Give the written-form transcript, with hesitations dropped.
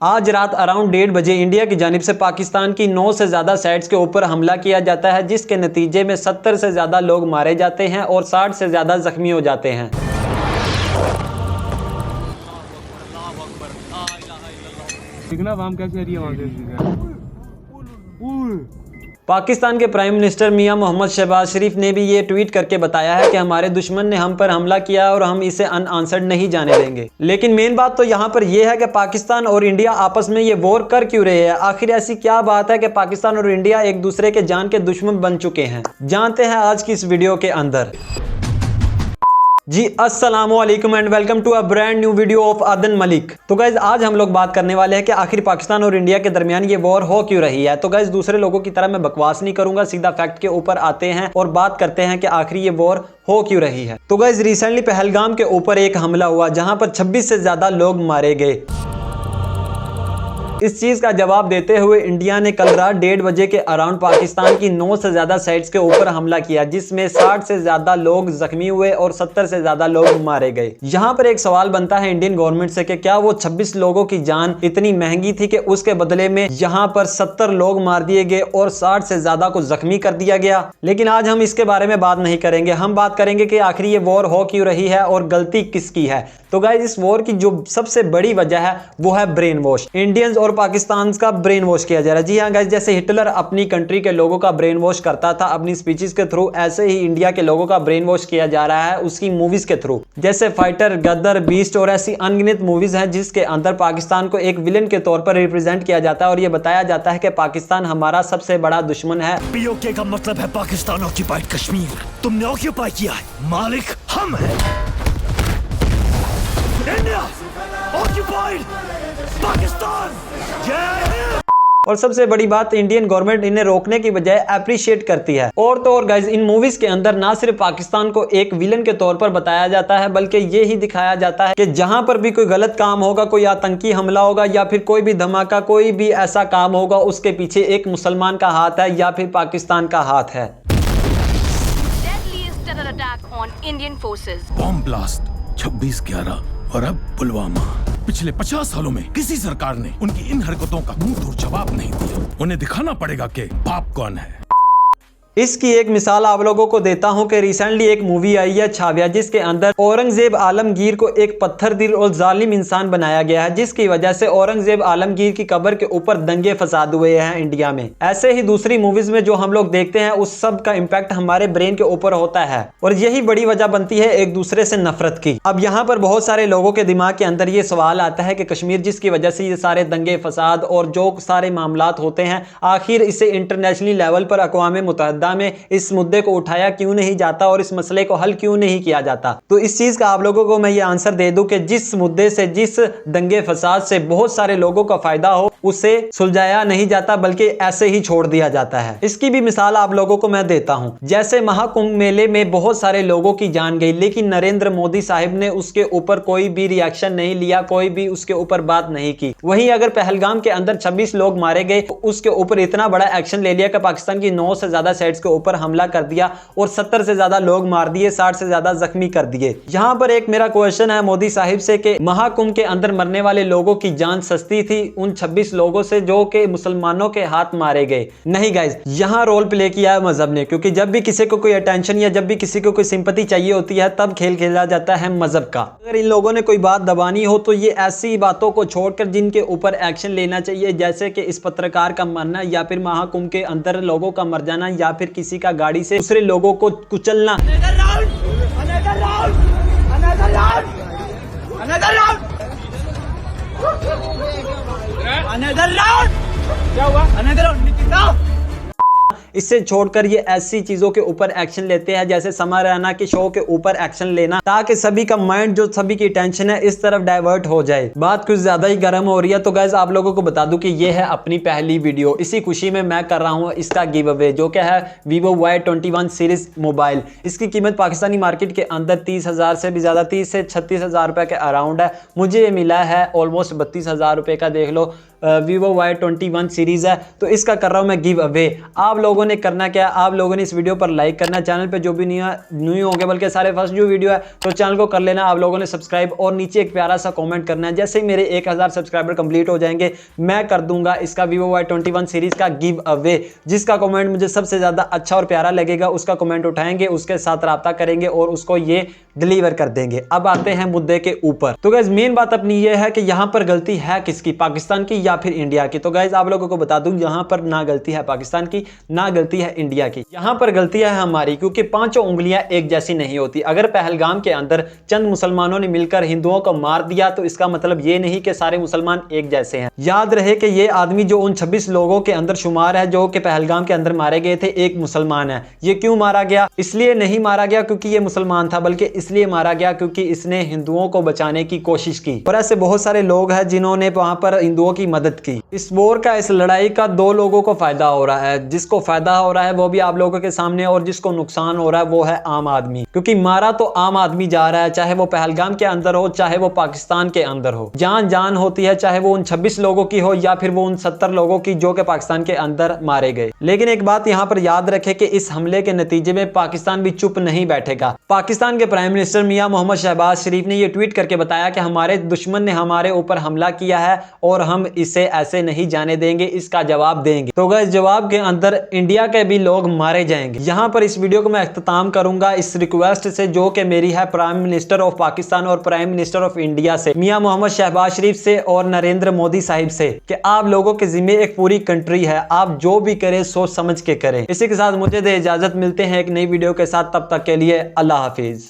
आज रात अराउंड 1:30 बजे इंडिया की जानिब से पाकिस्तान की 9 से ज़्यादा साइट्स के ऊपर हमला किया जाता है, जिसके नतीजे में 70 से ज़्यादा लोग मारे जाते हैं और 60 से ज़्यादा जख्मी हो जाते हैं। पाकिस्तान के प्राइम मिनिस्टर मियां मोहम्मद शहबाज शरीफ ने भी ये ट्वीट करके बताया है कि हमारे दुश्मन ने हम पर हमला किया और हम इसे अनआंसर्ड नहीं जाने देंगे। लेकिन मेन बात तो यहाँ पर यह है कि पाकिस्तान और इंडिया आपस में ये वॉर कर क्यों रहे हैं? आखिर ऐसी क्या बात है कि पाकिस्तान और इंडिया एक दूसरे के जान के दुश्मन बन चुके हैं? जानते हैं आज की इस वीडियो के अंदर। जी अस्सलामुअलैकुम and welcome to a brand new video of Adan Malik. तो गाइज आज हम लोग बात करने वाले हैं कि आखिर पाकिस्तान और इंडिया के दरमियान ये वॉर हो क्यों रही है। तो गाइज दूसरे लोगों की तरह मैं बकवास नहीं करूंगा, सीधा फैक्ट के ऊपर आते हैं और बात करते हैं कि आखिर ये वॉर हो क्यों रही है। तो गाइज रिसेंटली पहलगाम के ऊपर एक हमला हुआ जहां पर 26 से ज्यादा लोग मारे गए। इस चीज का जवाब देते हुए इंडिया ने कल रात 1:30 बजे के अराउंड पाकिस्तान की 9 से ज्यादा साइट्स के ऊपर हमला किया, जिसमें 60 से ज्यादा लोग जख्मी हुए और 70 से ज्यादा लोग मारे गए। यहाँ पर एक सवाल बनता है इंडियन गवर्नमेंट से कि क्या वो 26 लोगों की जान इतनी महंगी थी कि उसके बदले में यहाँ पर 70 लोग मार दिए गए और 60 से ज्यादा को जख्मी कर दिया गया? लेकिन आज हम इसके बारे में बात नहीं करेंगे, हम बात करेंगे कि आखिर ये वॉर हो क्यों रही है और गलती किसकी है। तो गाइस इस वॉर की जो सबसे बड़ी वजह है वो है ब्रेन वॉश। इंडियंस और पाकिस्तान का ब्रेन वॉश किया जा रहा है। जी हाँ गाइस, जैसे हिटलर अपनी कंट्री के लोगों का ब्रेन वॉश करता था अपनी स्पीचेस के थ्रू, ऐसे ही इंडिया के लोगों का ब्रेन वॉश किया जा रहा है उसकी मूवीज के थ्रू। जैसे फाइटर, गदर, बीस्ट और ऐसी अनगिनत मूवीज हैं जिसके अंदर पाकिस्तान को एक विलन के तौर पर रिप्रेजेंट किया जाता है और ये बताया जाता है कि पाकिस्तान हमारा सबसे बड़ा दुश्मन है। पीओके का मतलब है पाकिस्तान ऑक्यूपाइड कश्मीर। तुमने ऑक्यूपाई किया है, मालिक हम हैं। India occupied Pakistan. और सबसे बड़ी बात, इंडियन गवर्नमेंट इन्हें रोकने की बजाय अप्रिशिएट करती है। और तो और गाइज इन मूवीज के अंदर ना सिर्फ पाकिस्तान को एक विलन के तौर पर बताया जाता है, बल्कि ये ही दिखाया जाता है कि जहां पर भी कोई गलत काम होगा, कोई आतंकी हमला होगा या फिर कोई भी धमाका, कोई भी ऐसा काम होगा, उसके पीछे एक मुसलमान का हाथ है या फिर पाकिस्तान का हाथ है। बॉम्ब ब्लास्ट 26/11 और अब पुलवामा। पिछले 50 सालों में किसी सरकार ने उनकी इन हरकतों का मुंह तोड़ जवाब नहीं दिया। उन्हें दिखाना पड़ेगा कि बाप कौन है। इसकी एक मिसाल आप लोगों को देता हूं कि रिसेंटली एक मूवी आई है छाविया, जिसके अंदर औरंगजेब आलमगीर को एक पत्थर दिल और जालिम इंसान बनाया गया है, जिसकी वजह से औरंगजेब आलमगीर की कब्र के ऊपर दंगे फसाद हुए हैं इंडिया में। ऐसे ही दूसरी मूवीज में जो हम लोग देखते हैं उस सब का इम्पैक्ट हमारे ब्रेन के ऊपर होता है और यही बड़ी वजह बनती है एक दूसरे से नफरत की। अब यहाँ पर बहुत सारे लोगों के दिमाग के अंदर ये सवाल आता है कि कश्मीर जिसकी वजह से ये सारे दंगे फसाद और जो सारे मामलात होते हैं, आखिर इसे इंटरनेशनल लेवल पर अक़वाम मुत्तहिदा में इस मुद्दे को उठाया क्यों नहीं जाता और इस मसले को हल क्यों नहीं किया जाता? तो इस चीज का आप लोगों को मैं ये आंसर दे दूं कि जिस मुद्दे से, जिस दंगे फसाद से बहुत सारे लोगों का फायदा हो, उसे सुलझाया नहीं जाता बल्कि ऐसे ही छोड़ दिया जाता है। इसकी भी मिसाल आप लोगों को मैं देता हूं। जैसे महाकुंभ मेले में बहुत सारे लोगों की जान गई, लेकिन नरेंद्र मोदी साहिब ने उसके ऊपर कोई भी रिएक्शन नहीं लिया, कोई भी उसके ऊपर बात नहीं की। वहीं अगर पहलगाम के अंदर 26 लोग मारे गए तो उसके ऊपर इतना बड़ा एक्शन ले लिया कि पाकिस्तान की 9 से ज्यादा साइट्स के ऊपर हमला कर दिया और 70 से ज्यादा लोग मार दिए, 60 से ज्यादा जख्मी कर दिए। यहां पर एक मेरा क्वेश्चन है मोदी साहिब से कि महाकुंभ के अंदर मरने वाले लोगों की जान सस्ती थी उन 26 लोगों से जो कि मुसलमानों के हाथ मारे गए? नहीं गाइज, यहां रोल प्ले किया है मजहब ने, क्योंकि जब भी किसी को कोई अटेंशन या जब भी किसी को कोई सिंपैथी चाहिए होती है तब खेल खेला जाता है मजहब का। अगर इन लोगों ने कोई बात दबानी हो तो ये ऐसी बातों को छोड़कर जिनके ऊपर एक्शन लेना चाहिए, जैसे कि इस पत्रकार का मरना या फिर महाकुंभ के अंदर लोगों का मर जाना या फिर किसी का गाड़ी से दूसरे लोगों को कुचलना। क्या हुआ? इससे छोड़कर ये ऐसी चीजों के ऊपर एक्शन लेते हैं जैसे समा रैना के शो के ऊपर एक्शन लेना, ताकि सभी का माइंड, जो सभी की टेंशन है, इस तरफ डाइवर्ट हो जाए। बात कुछ ज्यादा ही गर्म हो रही है। तो गाइस आप लोगों को बता दूं कि ये है अपनी पहली वीडियो। इसी खुशी में मैं कर रहा हूं इसका गिव अवे, जो क्या है Vivo Y21 सीरीज मोबाइल। इसकी कीमत पाकिस्तानी मार्केट के अंदर 30,000 से भी ज्यादा, 30 से 36,000 रुपए के अराउंड है। मुझे ये मिला है ऑलमोस्ट 32,000 रुपए का। देख लो Vivo Y21 सीरीज है, तो इसका कर रहा हूं मैं गिव अवे। आप लोगों ने करना क्या है, आप लोगों ने इस वीडियो पर लाइक करना, चैनल पे जो भी न्यू होंगे बल्कि सारे फर्स्ट जो वीडियो है तो चैनल को कर लेना आप लोगों ने सब्सक्राइब, और नीचे एक प्यारा सा कमेंट करना है। जैसे ही मेरे 1000 सब्सक्राइबर कंप्लीट हो जाएंगे मैं कर दूंगा इसका Vivo Y21 सीरीज का गिव अवे। जिसका कमेंट मुझे सबसे ज्यादा अच्छा और प्यारा लगेगा उसका कमेंट उठाएंगे, उसके साथ राब्ता करेंगे और उसको ये डिलीवर कर देंगे। अब आते हैं मुद्दे के ऊपर। तो गाइज मेन बात अपनी ये है कि यहां पर गलती है किसकी, पाकिस्तान की या फिर इंडिया की। तो गाइज आप लोगों को बता दूं यहां पर ना गलती है पाकिस्तान की ना गलती है इंडिया की, यहां पर गलती है हमारी, क्योंकि पांचों उंगलियां एक जैसी नहीं होती। अगर पहलगाम के अंदर चंद मुसलमानों ने मिलकर हिंदुओं को मार दिया तो इसका मतलब ये नहीं कि सारे मुसलमान एक जैसे हैं। याद रहे कि ये आदमी जो उन 26 लोगों के अंदर शुमार है जो कि पहलगाम के अंदर मारे गए थे, एक मुसलमान है। ये क्यों मारा गया? इसलिए नहीं मारा गया क्योंकि ये मुसलमान था, बल्कि इसलिए मारा गया क्योंकि इसने हिंदुओं को बचाने की कोशिश की। और ऐसे बहुत सारे लोग हैं जिन्होंने वहां पर हिंदुओं की मदद की। इस वॉर का, इस लड़ाई का दो लोगों को फायदा हो रहा है। जिसको फायदा हो रहा है वो भी आप लोगों के सामने, और जिसको नुकसान हो रहा है वो है आम आदमी, क्योंकि मारा तो आम आदमी जा रहा है, चाहे वो पहलगाम के अंदर हो चाहे वो पाकिस्तान के अंदर हो। जान जान होती है, चाहे वो उन 26 लोगों की हो या फिर वो उन 70 लोगों की जो कि पाकिस्तान के अंदर मारे गए। लेकिन एक बात यहां पर याद रखें कि इस हमले के नतीजे में पाकिस्तान भी चुप नहीं बैठेगा। पाकिस्तान के प्राइम मिनिस्टर मियां मोहम्मद शहबाज शरीफ ने यह ट्वीट करके बताया कि हमारे दुश्मन ने हमारे ऊपर हमला किया है और हम इसे ऐसे नहीं जाने देंगे, इसका जवाब देंगे। तो गाइस जवाब के अंदर इंडिया के भी लोग मारे जाएंगे। यहां पर इस वीडियो को मैं अख्ताम करूंगा इस रिक्वेस्ट से जो कि मेरी है प्राइम मिनिस्टर ऑफ पाकिस्तान और प्राइम मिनिस्टर ऑफ इंडिया से, मियां मोहम्मद शहबाज शरीफ से और नरेंद्र मोदी साहिब से, कि आप लोगों के जिम्मे एक पूरी कंट्री है, आप जो भी करें सोच समझ के करें। इसी के साथ मुझे दे इजाजत, मिलते हैं एक नई वीडियो के साथ, तब तक के लिए अल्लाह हाफिज।